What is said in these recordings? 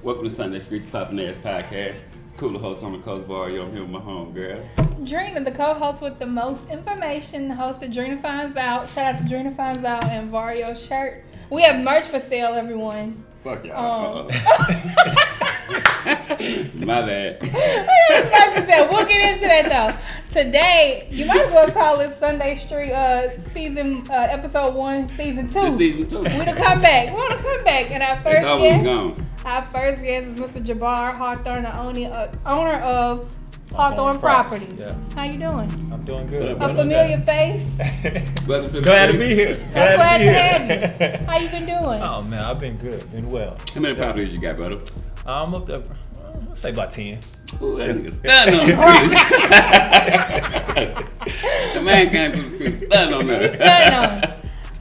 Welcome to Sunday Street, the Poppin' Ass Podcast. Cooler host on the coast bar. Yo, I'm here with my homegirl. Drina, the co-host with the most information, the host of Drina Finds Out. Shout out to Drina Finds Out and Vario shirt. We have merch for sale, everyone. Fuck y'all. My bad. We'll get into that though. Today, you might as well call it Sunday Street season episode 1, season 2. This season 2. We wanna come back. And our first guest is Mr. Jabbar Hawthorne, the owner of Hawthorne Properties. Yeah. How you doing? I'm doing good. A familiar face. Welcome to the Glad to street. be here. Glad to have you. How you been doing? Oh man, I've been good, been well. How many properties you got, brother? I'm up there, let's say about 10. Ooh, that nigga stunning on the street. The man came to the street stunning on that. Stunning on.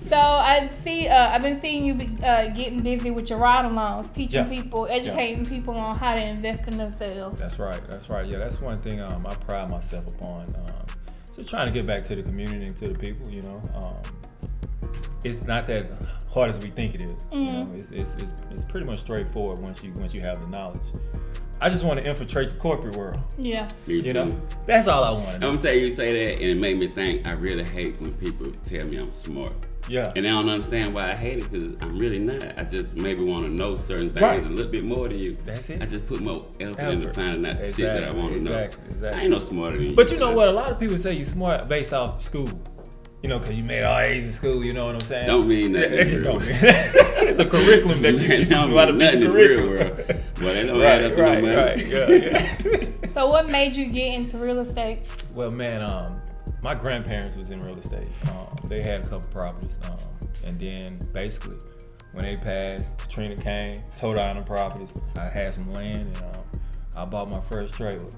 So I've been seeing you getting busy with your ride-alongs, teaching people, educating people on how to invest in themselves. That's right. Yeah, that's one thing I pride myself upon. Just trying to get back to the community and to the people. You know, it's not that hard as we think it is. You know, it's pretty much straightforward once you have the knowledge. I just want to infiltrate the corporate world. Yeah. You know, that's all I want to do. I'm gonna tell you say that, and it made me think. I really hate when people tell me I'm smart. Yeah. And I don't understand why I hate it, because I'm really not. I just maybe want to know certain things a little bit more than you. That's it. I just put more effort into finding out the shit that I want to know. Exactly. I ain't no smarter than you. But you know what? A lot of people say you're smart based off school. You know, because you made all A's in school, you know what I'm saying? Don't mean that. It's a curriculum that you do out of the curriculum. Well, they don't add up to no money. Right, yeah. So what made you get into real estate? Well, man, my grandparents was in real estate. They had a couple properties. And then basically, when they passed, Katrina came, tore down the properties. I had some land, and I bought my first trailer.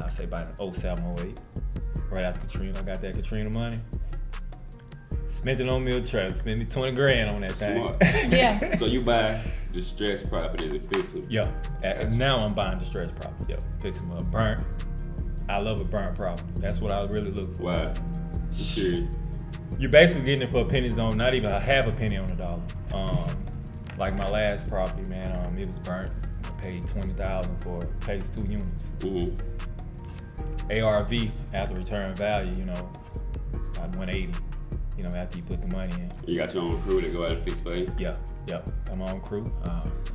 I'd say about 07, 08. Right after Katrina, I got that Katrina money. Spent it on me a trailer. Spent me 20 grand on that thing. Smart. Yeah. So you buy distressed property and fix them. Yeah. Now I'm buying distressed property. Yeah. Fix them up. Burnt. I love a burnt property. That's what I really look for. Why? Sure. You're basically getting it for pennies on, not even a half a penny on the dollar. Like my last property, man, it was burnt. I paid $20,000 for it. Paid 2 units. Mm-hmm. ARV after return value, you know, about 180. You know, after you put the money in. You got your own crew that go out and fix for you? Yeah. I'm my own crew.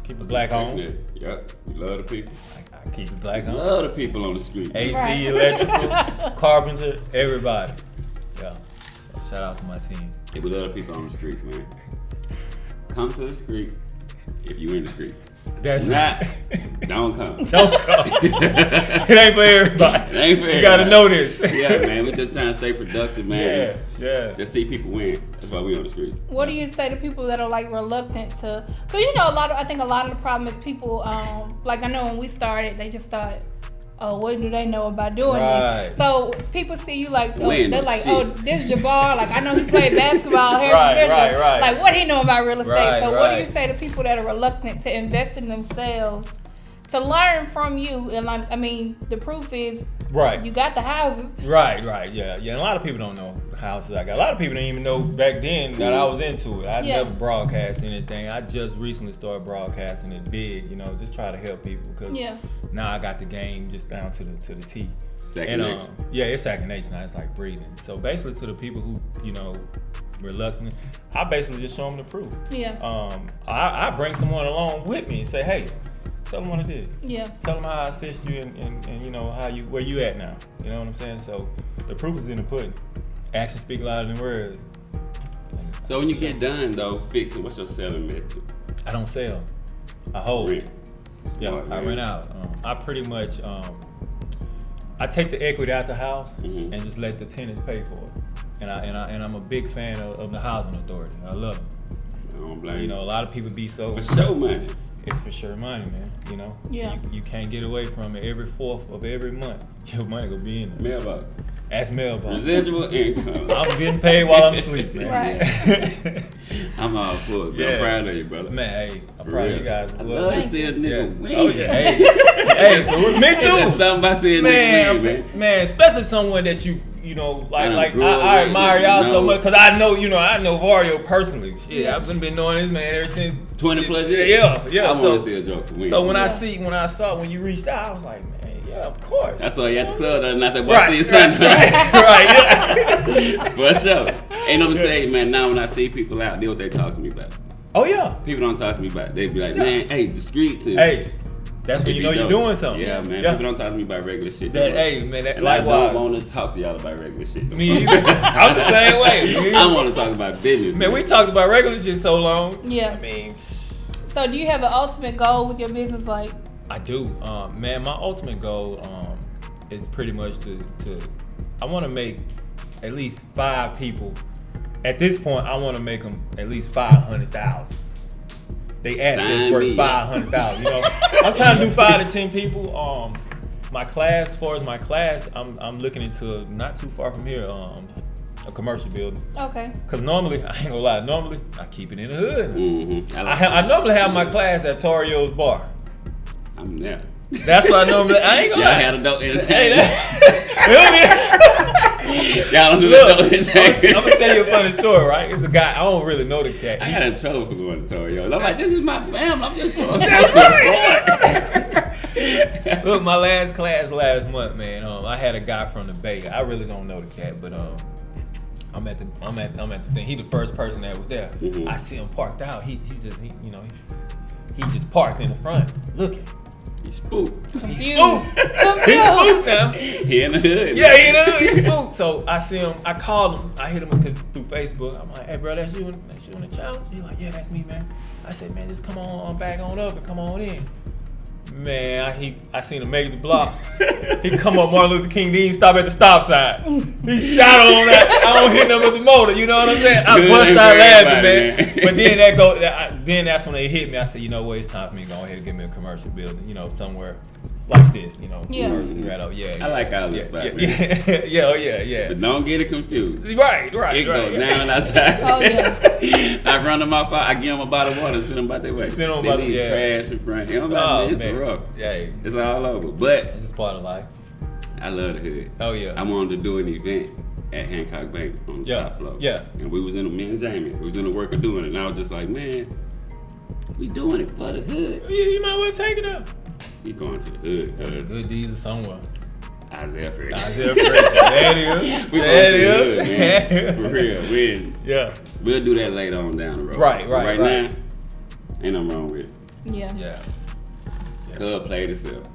Keep it black on. Yep. You love the people. I keep it black on. Love the people on the street. AC, electrical, carpenter, everybody. Yeah. Shout out to my team. Yeah, we love the people on the streets, man. Come to the street if you in the street. That's not. Don't come. Don't come. It ain't for everybody. It ain't for everybody. You gotta know this. Yeah, man. We just trying to stay productive, man. Yeah. Just see people win. That's why we on the street. What do you say to people that are like reluctant to? Cause you know I think a lot of the problem is people. Like I know when we started, they just thought, oh, what do they know about doing this? So people see you like, they're like, oh, this Jabbar, like I know he played basketball here. Right. Like what he know about real estate? Right, what do you say to people that are reluctant to invest in themselves, to learn from you? And like, I mean, the proof is, you got the houses. Right, yeah. And a lot of people don't know the houses I got. A lot of people didn't even know back then that I was into it. I never broadcast anything. I just recently started broadcasting it big, you know, just try to help people because now I got the game just down to the T. Second nature. It's second nature now. It's like breathing. So basically to the people who, you know, reluctant, I basically just show them the proof. Yeah. I bring someone along with me and say, hey, tell them what I did. Yeah. Tell them how I assist you and you know where you at now. You know what I'm saying? So the proof is in the pudding. Actions speak louder than words. So when you get done though, fixing, what's your selling method? I don't sell. I hold. Rent. Smart, I rent out. I pretty much I take the equity out the house and just let the tenants pay for it. And I'm a big fan of the housing authority. I love it. I don't blame you know, a lot of people be so. For sure money. It's for sure money, man. You know. Yeah. You can't get away from it. Every 4th of every month, your money will be in there. Mailbox. That's mailbox. Residual income. I'm getting paid while I'm asleep, man. Right. I'm all for it. I'm proud of you, brother. Man, hey, I'm proud of you guys as well. I love to see a nigga win. Oh yeah. Hey, me too. Something about seeing niggas win, man. Man, especially someone that you I admire y'all so much because I know Vario personally. Shit, I've been knowing this man ever since 20 plus years. Yeah. I want to see a Joker win. So when I saw when you reached out, I was like, man, yeah, of course. I saw you at the club and I said, "Well, see you Sunday." Right, yeah. For sure. Ain't no mistake, man. Now when I see people out there, what they talk to me about? Oh yeah. People don't talk to me about it. They be like, man, hey, the streets. And hey, that's when you know you're doing something. Yeah, man. People don't talk to me about regular shit. Hey, man. And likewise. I don't want to talk to y'all about regular shit. Me either. I'm the same way. I want to talk about business. Man, we talked about regular shit so long. Yeah. I mean. So do you have an ultimate goal with your business? Like, I do. Man, my ultimate goal is pretty much to I want to make at least 5 people. At this point, I want to make them at least 500,000. They assets worth 500,000. You know, I'm trying to do 5 to 10 people. My class, as far as my class, I'm looking into not too far from here. A commercial building. Okay. Cause normally, I ain't gonna lie. Normally, I keep it in the hood. Mm-hmm. I normally have my class at Torio's bar. I'm there. That's what I normally. I ain't gonna lie. Y'all had adult entertainment. Y'all don't do adult entertainment. I'm gonna tell you a funny story, right? It's a guy. I don't really know the cat. I got in trouble for going to Torio's. I'm like, this is my family. I'm just showing support. Look, my last class last month, man. I had a guy from the Bay. I really don't know the cat, but I'm at the thing. He the first person that was there. Mm-hmm. I see him parked out. He just parked in the front looking. He spooked. He spooked now. He in the hood. Yeah, he in the hood. He spooked. So I see him. I called him. I hit him through Facebook. I'm like, hey, bro, that's you in the challenge? He's like, yeah, that's me, man. I said, man, just come on back on up and come on in. Man, I seen him make the block. He come up, Martin Luther King, didn't stop at the stop sign. He shot on that. I don't hit him with the motor. You know what I'm saying? I bust out laughing, man. But then that's when they hit me. I said, you know what? It's time for me to go ahead and give me a commercial building. You know, somewhere like this. You know, commercial right up. Yeah. I like all this, man. Yeah. But don't get it confused. Right. It goes down and outside. Oh yeah. I run them off. I give them a bottle of water and send them about their way. Send them about their way. Trash in front. You know, it's the rough. Yeah. It's all over. But it's just part of life. I love the hood. Oh yeah. I wanted to do an event at Hancock Bank on the top floor. Yeah. And me and Jamie, we was in the work of doing it. And I was just like, man, we doing it for the hood. Yeah, you might well take it up. We going to the hood. Good deeds are somewhere. Isaiah Fresh. There it is. We going to the hood, man. For real. We'll do that later on down the road. Right. Now, ain't nothing wrong with it. Yeah. Cub played himself.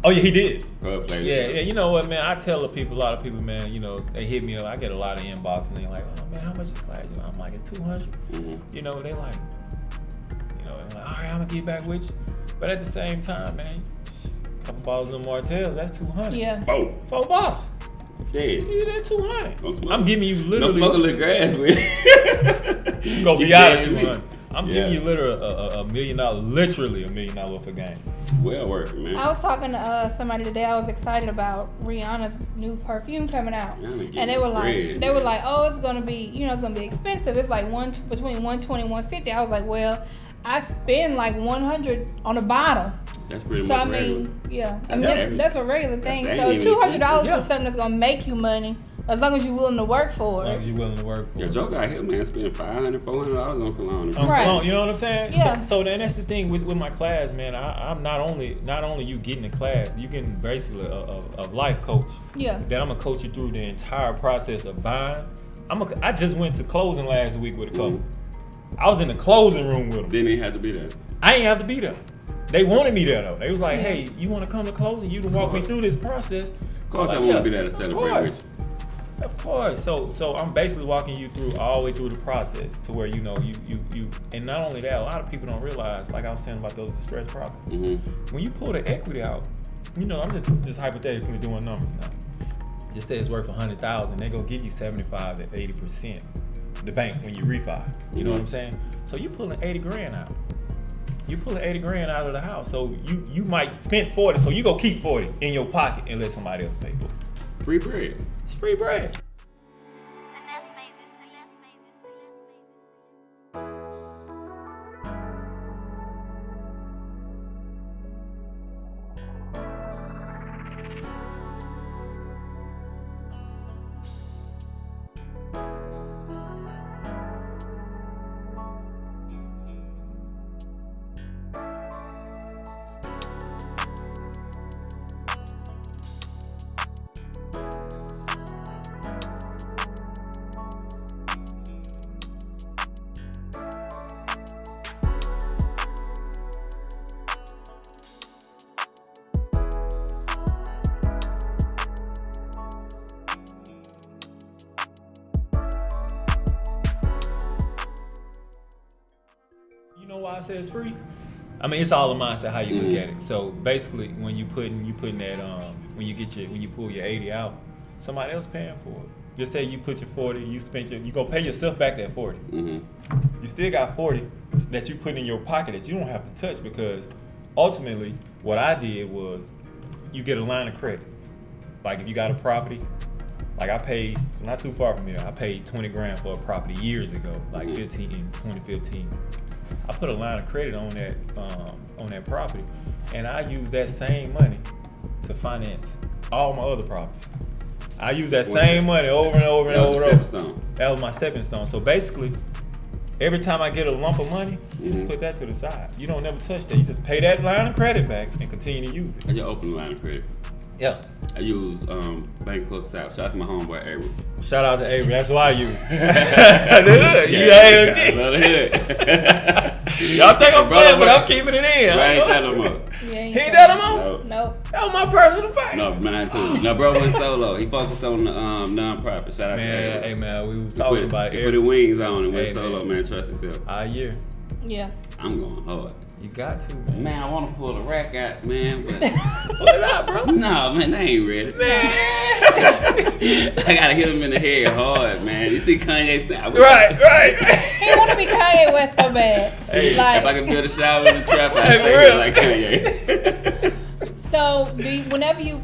Oh yeah, he did. Cub played Yeah. himself. You know what, man? I tell a lot of people, man. You know, they hit me up. I get a lot of inbox, and they like, oh man, how much is class? You know, I'm like, it's 200. Mm-hmm. You know, they like, all right, I'm gonna get back with you. But at the same time, man, a couple bottles of Martell's, that's 200. Yeah. 4 bottles. Yeah, that's 200. I'm giving you literally. Don't smoke a little grass with it. You gonna be out of 200. I'm giving you literally $1 million, literally $1 million worth of game. Well worth it, man. I was talking to somebody today. I was excited about Rihanna's new perfume coming out, and they were like, oh, it's gonna be, it's gonna be expensive. It's like between $120 and $150. I was like, well, I spend like $100 on a bottle. That's pretty much regular. That's a regular thing. So $200 for something that's gonna make you money, as long as you're willing to work for it. Your joke out here, man, spending $500, $400 on cologne. Cologne, you know what I'm saying? Yeah. So then that's the thing with my class, man. I'm not only you getting a class, you getting basically a life coach. Yeah. That I'm gonna coach you through the entire process of buying. I just went to closing last week with a couple. I was in the closing room with them. Didn't even have to be there. I ain't have to be there. They wanted me there though. They was like, hey, you want to come to closing? You can walk me through this process. Of course, I want to be there to celebrate with you. Of course. So I'm basically walking you through all the way through the process to where you and not only that, a lot of people don't realize, like I was saying about those distressed properties. Mm-hmm. When you pull the equity out, I'm just hypothetically doing numbers now. Just say it's worth $100,000, they gonna give you 75 to 80%. The bank when you refi. You know what I'm saying? So you pulling $80,000 out. You pulling $80,000 out of the house. So you might spend 40, so you go keep 40 in your pocket and let somebody else pay for it. Free bread. It's free bread. know why I say it's free? I mean, it's all a mindset how you look at it. So basically, when you putting that when you pull your 80 out, somebody else paying for it. Just say you put your 40, you gonna pay yourself back that 40. Mm-hmm. You still got 40 that you put in your pocket that you don't have to touch, because ultimately what I did was you get a line of credit. Like if you got a property, like I paid, not too far from here, I paid 20 grand for a property years ago, like 2015. I put a line of credit on that property, and I use that same money to finance all my other properties. I use that same money over and over and over and over. That was my stepping stone. So basically, every time I get a lump of money, you just put that to the side. You don't never touch that. You just pay that line of credit back and continue to use it. I just open the line of credit. Yeah. I use Bank Coast South. Shout out to my homeboy Avery. Shout out to Avery. That's why you. The hood. Love the hood. Y'all think I'm playing, but I'm keeping it in. I ain't that no more. Yeah, He ain't that no more? No. That was my personal pay. No, mine too. No, bro went solo. He focused on the non-profit. Shout out to Man, Avery. hey man, we was talking about He it. put the wings on and went Hey, solo, man. Trust yourself. A year. Yeah. I'm going hard. You got to, man. Man, I want to pull the rack out, man, but Pull it out, bro. no, man, they ain't ready. Man. I gotta hit him in the head hard, man. You see Kanye style. Right. He want to be Kanye West so bad. Hey, Like, If I could build a shower in the trap, I'd Hey, for stay real. like Kanye. so whenever you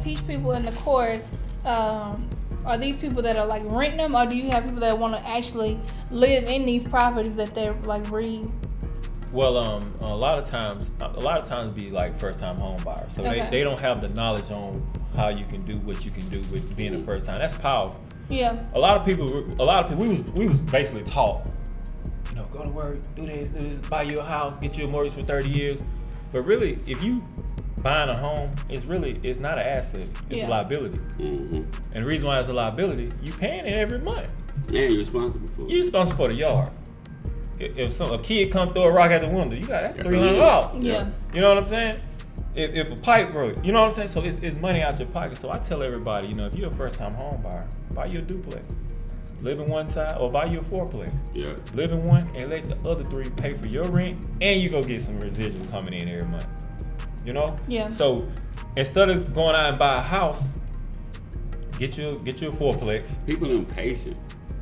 teach people in the course, are these people that are like renting them, or do you have people that want to actually live in these properties that they're like Well, a lot of times be like first time home buyers. So Okay. they don't have the knowledge on how you can do what you can do with being a first time. That's powerful. Yeah. A lot of people we was basically taught, go to work, do this, buy you a house, get you a mortgage for 30 years. But really, if you buying a home, it's not an asset, it's a liability. Mm-hmm. And the reason why it's a liability, you paying it every month. Man, you're responsible for it. You responsible for the yard. If a kid come throw a rock at the window, that's $300. Yeah. You know what I'm saying? If a pipe broke, you know what I'm saying? So it's money out your pocket. So I tell everybody, if you're a first time home buyer, buy you a duplex. Live in one side, or buy you a fourplex. Yeah. Live in one and let the other three pay for your rent, and you go get some residual coming in every month. Yeah. So instead of going out and buy a house, get you a fourplex. People are impatient.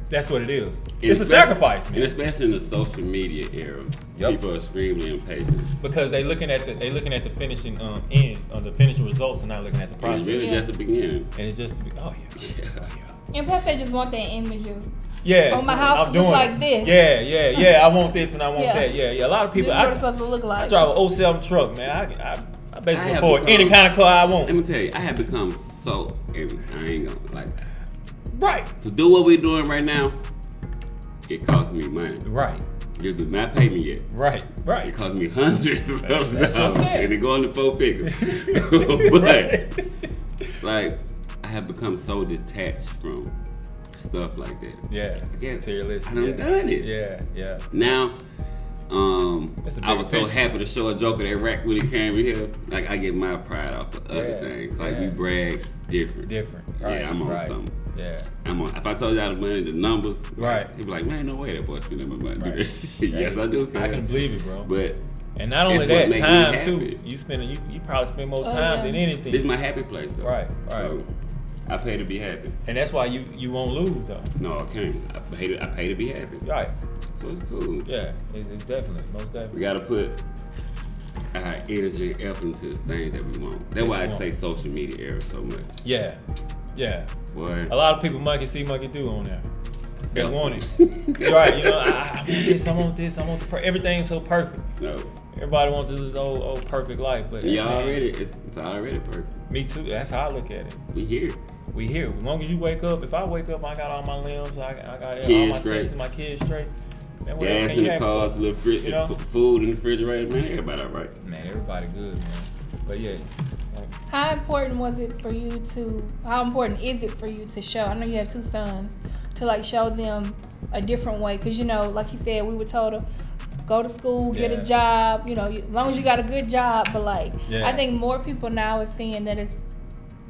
That's what it is. It's a sacrifice, man. And especially in the social media era, people are extremely impatient. Because they looking at the finishing end, or the finishing results, and not looking at the And process. it's really just the beginning. And it's just oh yeah. And plus, they just want their images. Yeah. Oh, my house I'm look doing like it. this. Yeah. I want this and I want Yeah. that. Yeah. A lot of people. This is what it's supposed to look like. I drive an 07 truck, man. I basically have afford become- any kind of car I want. Let me tell you, I have become so I ain't gonna like Right. to do what we're doing right now. It costs me money. Right. You do not pay me yet. Right. It costs me hundreds of dollars. That's what I'm saying. And it go into 4 figures. But like, I have become so detached from stuff like that. Yeah. Yeah. Materialistic. I done done it. Yeah. Now, It's a I big was so picture. happy to show a joke of that rack when he came in here. Like, I get my pride off of other things. Like, we brag different. Right. Yeah, I'm on right. something. Yeah. If I told y'all the money, the numbers, Right. he'd be like, man, no way that boy spending my money. Right. Yes, I do. I can believe it, bro. But And not only It's what that, make me time happy. too. You probably spend more Oh, time yeah. than anything. this is my happy place, though. Right. So, I pay to be happy. And that's why you won't lose though. No, I can't. I pay to be happy. Right. So it's cool. Yeah. It's definitely, most We definitely. gotta put our energy and effort into the things that we want. That's why I say social media era so much. Yeah. Boy. A lot of people monkey see, monkey do on there. They want it. You're right. I want this. I want everything's so perfect. No. Everybody wants this old perfect life, but Yeah, man, it's already perfect. Me too. That's how I look at it. We here. We here. As long as you wake up. If I wake up, I got all my limbs. I got all Kids my straight. senses. My kids straight. Man, what else Gas can in you the ask cars, for? little food in the refrigerator, man. Everybody all right. Man, everybody good, man. But yeah. How important is it for you to show? I know you have 2 sons, to like show them a different way, because like you said, we were told to go to school, get a job, as long as you got a good job. But I think more people now are seeing that it's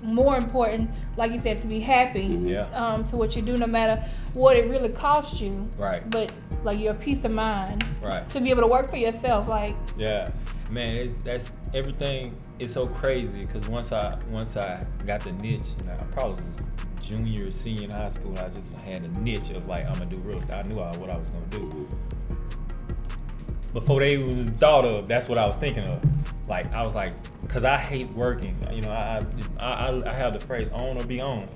more important, like you said, to be happy to what you do, no matter what it really costs you. Right. But like your peace of mind, right, to be able to work for yourself. Like, yeah, man, that's everything is so crazy because once I got the niche, and I probably was junior, senior in high school, I just had a niche of like I'm gonna do real estate. I knew what I was gonna do. Before they even thought of, that's what I was thinking of. Like I was like, cause I hate working. You know, I have the phrase "own or be on."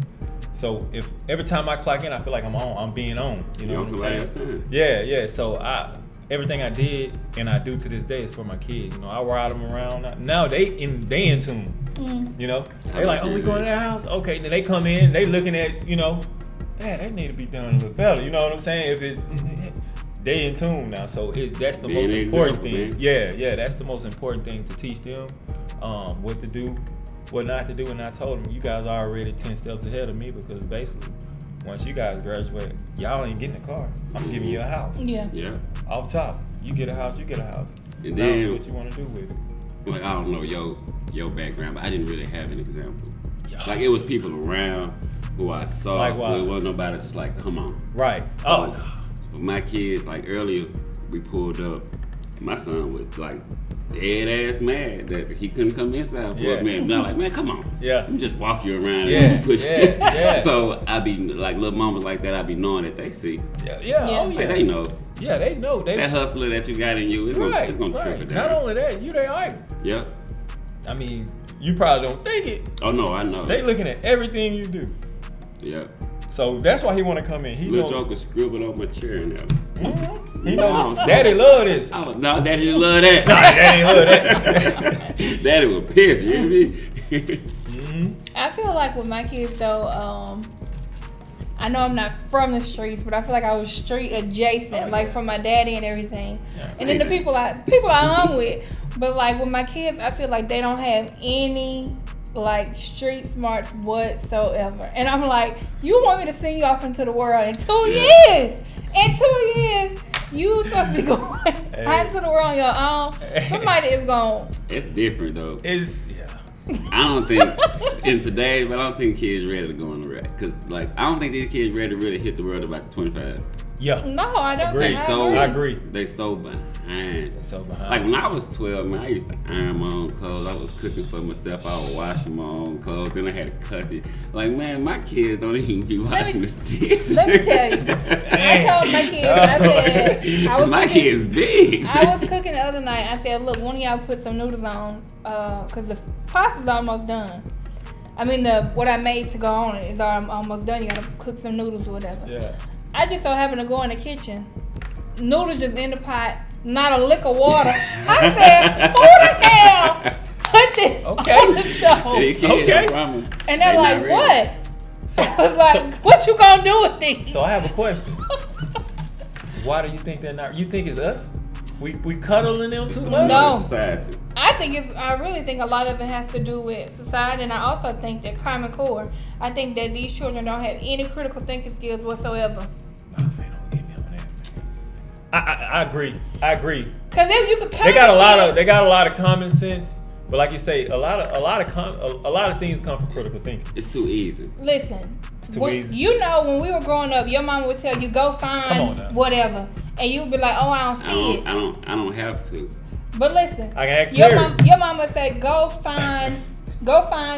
So if every time I clock in, I feel like I'm being on. You know what I'm saying? Yeah. So everything I did and I do to this day is for my kids. You know, I ride them around. Now they in tune. You know, they like, oh, we going to their house. Okay, then they come in, they looking at, you know, Dad, that need to be done a little better. You know what I'm saying? If it, they in tune now, so that's the most important thing. Man. Yeah, that's the most important thing to teach them what to do, what not to do. And I told them, you guys are already 10 steps ahead of me because basically, once you guys graduate, y'all ain't getting a car. I'm giving you a house. Yeah. Off top, you get a house, you get a house. And now then, it's what you want to do with it. Like, I don't know your background, but I didn't really have an example. Like, it was people around who I saw, like it wasn't nobody just like, come on. Right. So, for my kids, like earlier, we pulled up, my son was like dead ass mad that he couldn't come inside for a minute. And I'm like, man, come on. Yeah. Let me just walk you around and push you. So I be like little mamas like that, I be knowing that they see. Oh, like, they know. Yeah, they know. That hustler that you got in you, it's gonna trip it down. Not only that, you they idol. Yeah. I mean, you probably don't think it. Oh no, I know. They looking at everything you do. Yeah. So that's why he want to come in. He little joker scribbled on my chair now. He knows. Daddy love this. No, Daddy didn't love that. Nah, Daddy love that. Daddy was pissed. You hear me? I feel like with my kids though, I know I'm not from the streets, but I feel like I was street adjacent, like from my daddy and everything. Yeah, and then the people I hung with. But like with my kids, I feel like they don't have any like street smarts whatsoever. And I'm like, you want me to send you off into the world in 2 years? In 2 years, you supposed to be going out into the world on your own. Somebody is going. It's different though. I don't think in today's, but I don't think kids ready to go on the rack. Cause like I don't think these kids ready to really hit the world about 25. Yeah. No, I don't agree. think I agree. They so behind. Like when I was 12, man, I used to iron my own clothes. I was cooking for myself. I was washing my own clothes. Then I had to cut it. Like, man, my kids don't even be washing the dishes. Let me tell you. I told my kids, I said, my kids big. I was cooking the other night. I said, look, one of y'all put some noodles on, cause the pasta's almost done. I mean, what I made to go on it is almost done. You gotta cook some noodles or whatever. Yeah. I just so happened to go in the kitchen. Noodles just in the pot, not a lick of water. I said, who the hell put this on the stove? Okay. And they're like, what? So, I was like, what you gonna do with these? So I have a question. Why do you think they're not? You think it's us? We cuddling them too much? No. Society. I really think a lot of it has to do with society, and I also think that Common Core. I think that these children don't have any critical thinking skills whatsoever. No, they don't get me on that. I agree. Cause they got a lot of common sense, but like you say, a lot of things come from critical thinking. It's too easy. Listen, it's too easy. You know, when we were growing up, your mom would tell you go find whatever, and you'd be like, oh, I don't see it. I don't have to. But listen, I can ask your mom would say, go find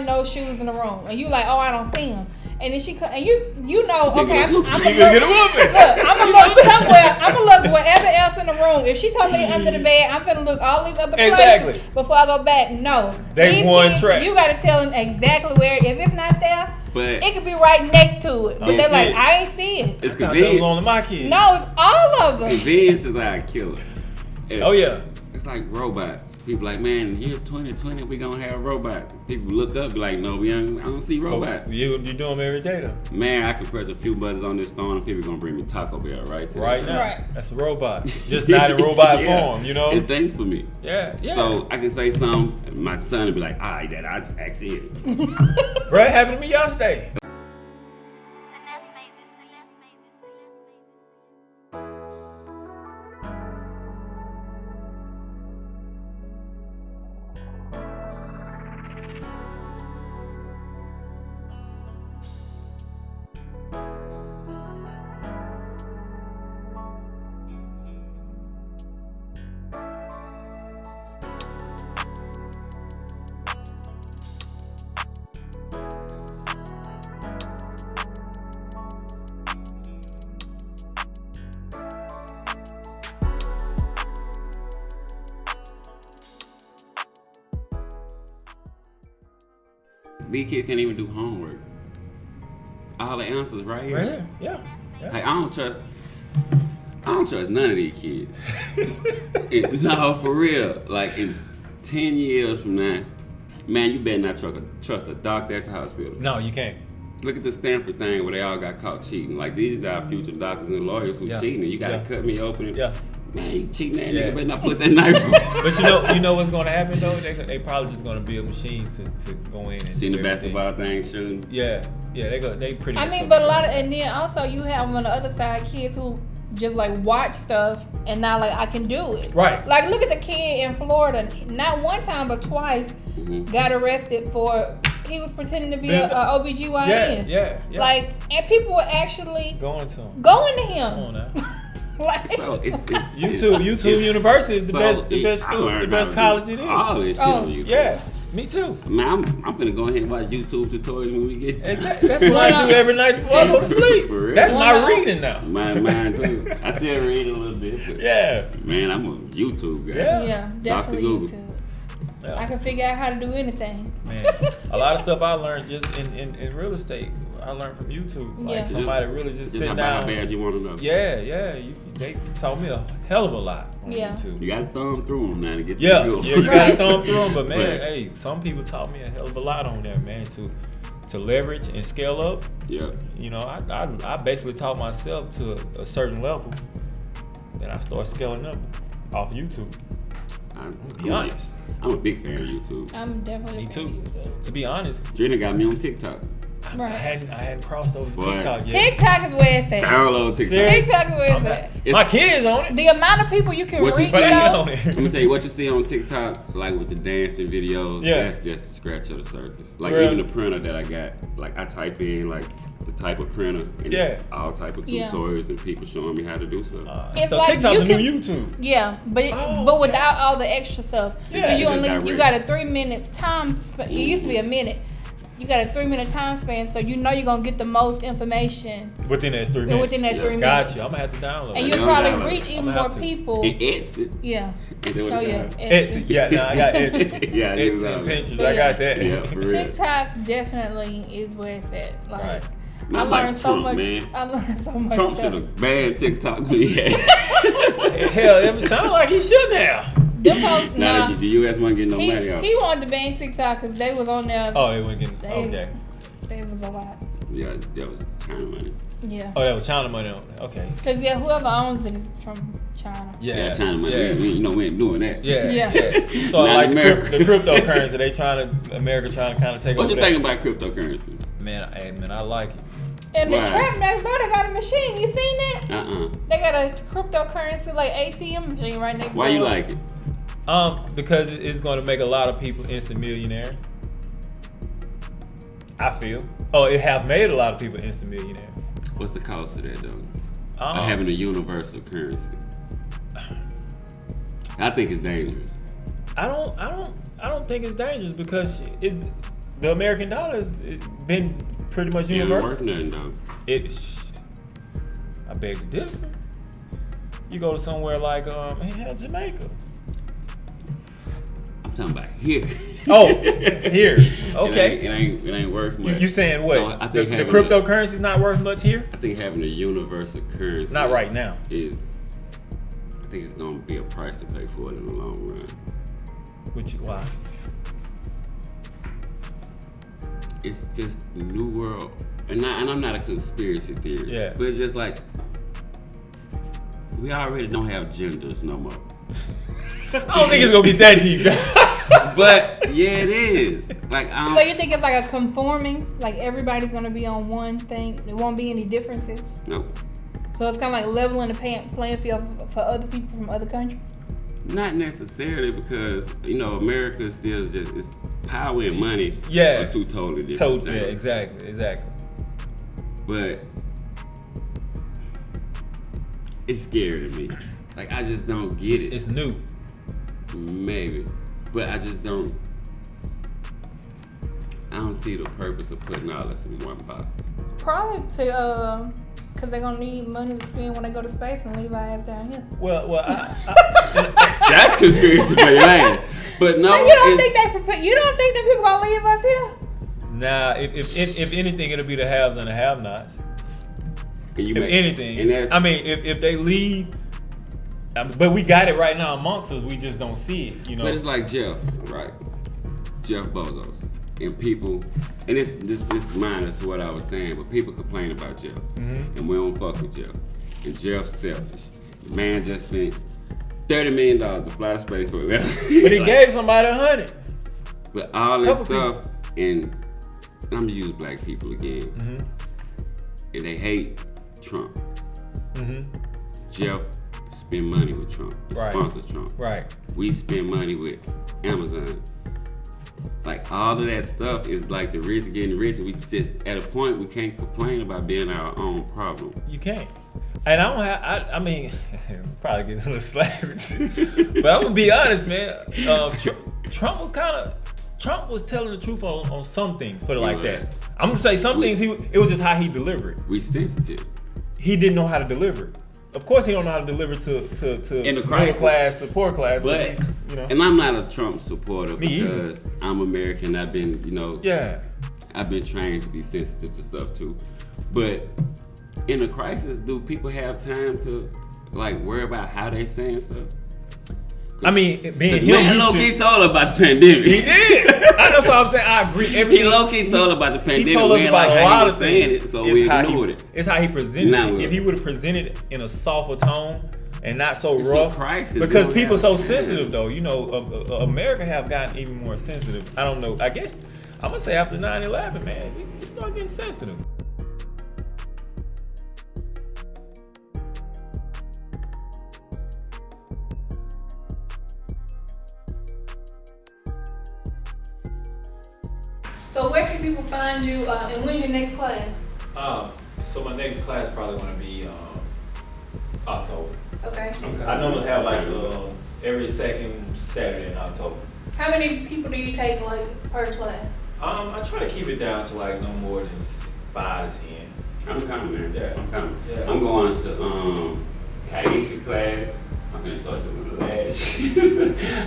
those shoes in the room, and you like, oh, I don't see them. And then she and you know, okay, I'm gonna get a whooping. Look, I'm gonna look somewhere. I'm gonna look wherever else in the room. If she told me under the bed, I'm gonna look all these other places before I go back. No, they one track. You gotta tell them exactly where. If it's not there, but it could be right next to it. But they're like, I ain't see it. It's convenient. On my kids. No, it's all of them. Convenience is our killer. Oh yeah. It's like robots. People like, man, year 2020, we gonna have robots. People look up, be like, no, I don't see robots. You do them every day though. Man, I can press a few buttons on this phone and people gonna bring me Taco Bell right now. Right. That's a robot. Just not in robot form, you know? It's thing for me. Yeah. So I can say something, and my son will be like, all right, Dad, I just asked it. Bro, it happened to me yesterday. these kids can't even do homework. All the answers right here. Right here, yeah. Like, I don't trust none of these kids. No, for real. Like, in 10 years from now, man, you better not trust a doctor at the hospital. No, you can't. Look at the Stanford thing where they all got caught cheating. Like, these are future doctors and lawyers who cheating. You gotta cut me open. And, man, you cheating that nigga, better not put that knife on. But you know what's gonna happen though? They probably just gonna build machines to go in and seen the basketball thing shooting. Yeah, they pretty much. I mean, but a lot of, and then also you have on the other side kids who just like watch stuff and now like I can do it. Right. Like look at the kid in Florida, not one time but twice, got arrested for he was pretending to be a OBGYN. Yeah. Like, and people were actually going to him. Going to him. Come on now. Like, so it's YouTube University is the best school, the best college it is. All this shit on YouTube. Yeah, me too. Man, I'm finna go ahead and watch YouTube tutorials when we get. Exactly. That's what I do every night before I go to sleep. That's my reading now. Mine too. I still read a little bit. But man, I'm a YouTube guy. Yeah, definitely YouTube. Yeah. I can figure out how to do anything. Man, a lot of stuff I learned just in real estate. I learned from YouTube. Like somebody really just sitting down. How bad you want to know. Yeah. They taught me a hell of a lot on YouTube. You got to thumb through them now to get you got to thumb through them. But man, hey, some people taught me a hell of a lot on there, man, to leverage and scale up. Yeah. You know, I basically taught myself to a certain level. Then I started scaling up off YouTube. I'm be honest. I'm a big fan of YouTube. I'm definitely me too. To be honest, Trina got me on TikTok. Right. I hadn't crossed over TikTok yet. TikTok is where it's at. Download TikTok. TikTok is where it's at. My kids on it. The amount of people you can reach on it. Let me tell you what you see on TikTok, like with the dancing videos. That's just a scratch of the surface. Like even the printer that I got, like I type in like the type of printer and all type of tutorials and people showing me how to do stuff. So like TikTok's the new YouTube. Yeah, but without all the extra stuff. Because you got a 3-minute time. It used to be a minute. You got a 3-minute time span, so you know you're gonna get the most information within that 3 minutes. Within that 3 minutes. Gotcha. I'm gonna have to download. And you'll probably reach even more people. And Etsy. Yeah. Etsy. Yeah, no, I got Etsy. Etsy and Pinterest. I got that. Yeah, for real. TikTok definitely is where it's at. Like, right. I learned so much. Man. I learned so much. Trump should have banned TikTok. Hell, it sounds like he shouldn't have. The U.S. wasn't getting no money out. He wanted to ban TikTok because they was on there. Oh, they weren't getting. Okay. They was a lot. Yeah, that was China money. Yeah. Oh, that was China money on it. Okay. Because whoever owns it is from China. Yeah, China money. Yeah. We ain't doing that. Yeah. So like the cryptocurrency, America trying to kind of take over. What you think about cryptocurrency? Man, I like it. And the trap next door, they got a machine. You seen that? They got a cryptocurrency like ATM machine right next door. Why you like it? Because it's going to make a lot of people instant millionaires. I feel. Oh, it have made a lot of people instant millionaires. What's the cost of that though? Having a universal currency. I think it's dangerous. I don't think it's dangerous because the American dollar has been pretty much universal. It ain't worth nothing though. I beg to differ. You go to somewhere like Jamaica. I'm talking about here. Oh, here. Okay. It ain't worth much. You saying what? So I think the cryptocurrency is not worth much here? I think having a universal currency. Not right now. I think it's gonna be a price to pay for it in the long run. Why? It's just the new world, and I'm not a conspiracy theorist. Yeah. But it's just like we already don't have genders no more. I don't think it's gonna be that deep. But yeah, it is. Like, so you think it's like a conforming? Like everybody's gonna be on one thing? There won't be any differences? No. So it's kind of like leveling the playing field for other people from other countries? Not necessarily, because America is still it's power and money are two totally different things. Yeah, exactly. But it's scary to me. Like, I just don't get it. It's new. Maybe. But I just don't see the purpose of putting all this in one box. Probably to because they're gonna need money to spend when they go to space and leave our ass down here. Well, that's conspiracy for your ass. But no, you don't think that people gonna leave us here? Nah, if anything, it'll be the haves and the have-nots. If anything, I mean, if they leave, but we got it right now amongst us. We just don't see it, you know. But it's like Jeff, right? Jeff Bezos and people, and this minor to what I was saying, but people complain about Jeff, and we don't fuck with Jeff. And Jeff's selfish. The man just spent $30 million to fly to space for it. But he gave somebody 100. But all this stuff, and I'm gonna use black people again, and they hate Trump. Jeff spend money with Trump. He sponsors Trump. Right. We spend money with Amazon. Like all of that stuff is like the rich getting richer. We just at a point we can't complain about being our own problem. You can't. And I mean, probably get a little slack, but I'm gonna be honest, man. Trump was telling the truth on some things, put it like that. I'm gonna say some things. It was just how he delivered. We sensitive. He didn't know how to deliver it. Of course, he don't know how to deliver to in the middle class to poor class. But you know. And I'm not a Trump supporter because either. I'm American. I've been, I've been trained to be sensitive to stuff too. But in a crisis, do people have time to like worry about how they saying stuff? I mean, being him, man, low-key told about the pandemic. He did. That's what I'm saying. I agree. He low-key told about the pandemic. He told us about a lot of things. So we ignored it. It's how he presented it. If he would have presented it in a softer tone and not so rough. Crisis, because people so sensitive, though. You know, America have gotten even more sensitive. I don't know. I guess I'm going to say after 9/11, man, we start getting sensitive. So where can people find you, and when's your next class? So my next class probably going to be October. Okay. I normally have like every second Saturday in October. How many people do you take like per class? I try to keep it down to like no more than 5 to 10. I'm coming, man. Yeah. I'm coming. Yeah. I'm going to Kaisha class. I'm gonna start doing lashes.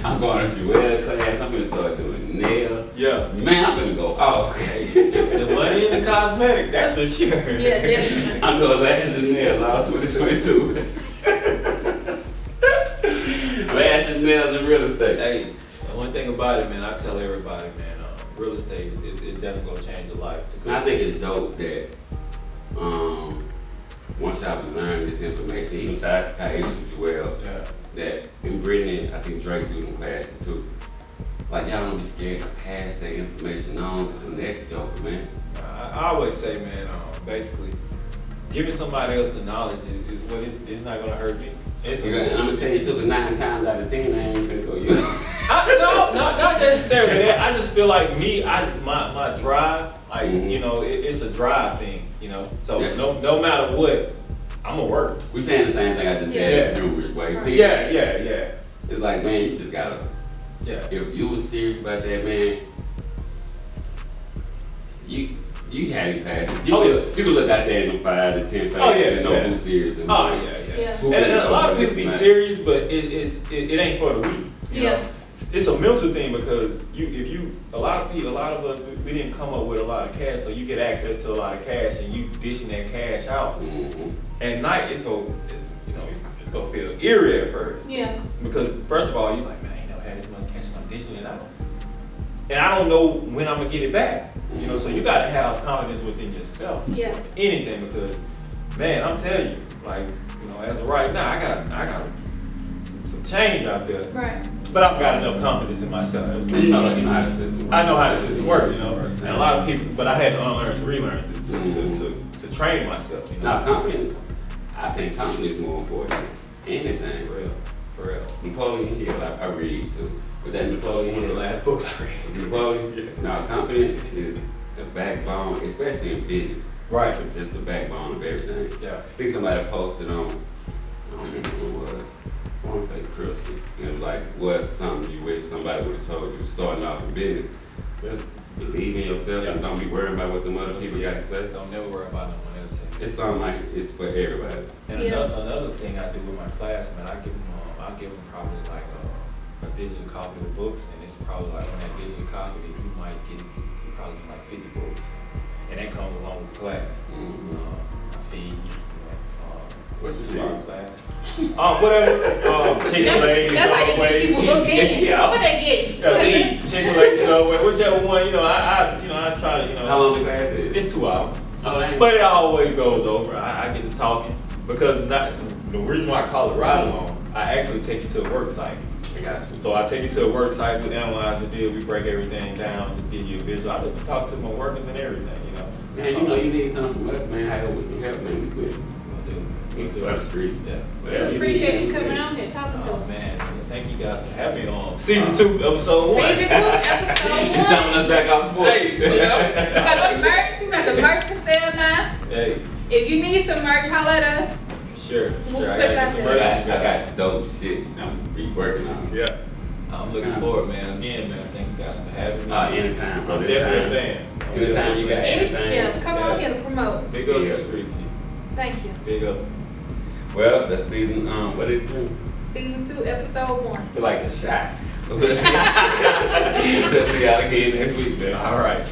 I'm going to Joelle class. I'm gonna start doing nails. Yeah. Man, I'm gonna go off. The money in the cosmetic, that's for sure. Yeah. I'm doing lashes and nails all 2022. Lashes, nails, and real estate. Hey, one thing about it, man, I tell everybody, man, real estate is definitely gonna change your life. And I think it's dope that once y'all was learning this information, even shout out to Kaisha and Joelle, that in Brittany, I think Drake do them classes too. Like y'all don't be scared to pass that information on to the next joker, man. I always say, man, basically, giving somebody else the knowledge is what it's not gonna hurt me. I'm gonna tell you, it took 9 times out of 10, I ain't gonna go use it. No, not necessarily that. I just feel like my drive, like, you know, it's a drive thing, you know. So no matter what, I'm gonna work. We saying the same thing I just said in numerous ways. Yeah. It's like, man, you just gotta. Yeah. If you was serious about that, man, you had it passed. You could look out there in them 5 to 10 pages and know who's serious. And and a lot of people be serious, but it ain't for the weak. You know? It's a mental thing because a lot of us, we didn't come up with a lot of cash, so you get access to a lot of cash and you dishing that cash out. At night, it's gonna feel eerie at first. Yeah. Because first of all, you're like, man, I ain't never had this much cash and I'm dishing it out. And I don't know when I'm gonna get it back. You know, so you gotta have confidence within yourself. Yeah. Anything, because, man, I'm telling you, like, you know, as of right now, I got some change out there. Right. But I've got enough confidence in myself. You know how the system works. I know how the system works, you know. And a lot of people, but I had to unlearn to relearn to train myself. You know? Now, confidence, I think confidence is more important than anything. For real. Napoleon Hill, I read too. But that Napoleon Hill, one of the last books I read. Napoleon. Now, confidence is the backbone, especially in business. Right. It's just the backbone of everything. Yeah. I think somebody posted on, I don't remember who it was. I want to say Crystal. And it was like, what's something you wish somebody would have told you starting off in business? Just believe in yourself and don't be worried about what them other people got to say. Don't never worry about no one else. It's something like it's for everybody. And another thing I do with my class, man, I give them probably like a digital copy of the books, and it's probably like on that digital copy that you might get probably like 50 books, and that comes along with the class. I feed, what's the 2-hour class? Whatever. Chick-fil-A, That's how you get people hooked in. Yeah. What they get? Chick-fil-A, Subway, whichever one. I try to. How long the class is? It's 2 hours. Oh, dang. But it always goes over. I get to talking because the reason why I call it ride along, I actually take you to a work site. I got you. So I take you to a work site, we analyze the deal, we break everything down, just give you a visual. I like to talk to my workers and everything, Man, you need something from us, man. How we can help, man. We could. We do the streets. Yeah. We appreciate you coming on here talking to us. Man, thank you guys for having me on season 2, episode 1. Season 2, episode 1. Jumping us back off the board. Hey, We got the merch. We got the merch for sale now. Hey, If you need some merch, holler at us. sure. We'll I put it got out some there. merch. I got dope shit. I'm be working on. Yeah. I'm looking forward, man. Again, man, thank you guys for having me. Anytime, bro. I'm definitely a fan. Anytime you got anything. Yeah, come on here to promote. Big ups to Street. Thank you. Big ups. Well, the season, what is it? Season 2, episode 1. I feel like a shot. Let's see y'all again next week, man. All right.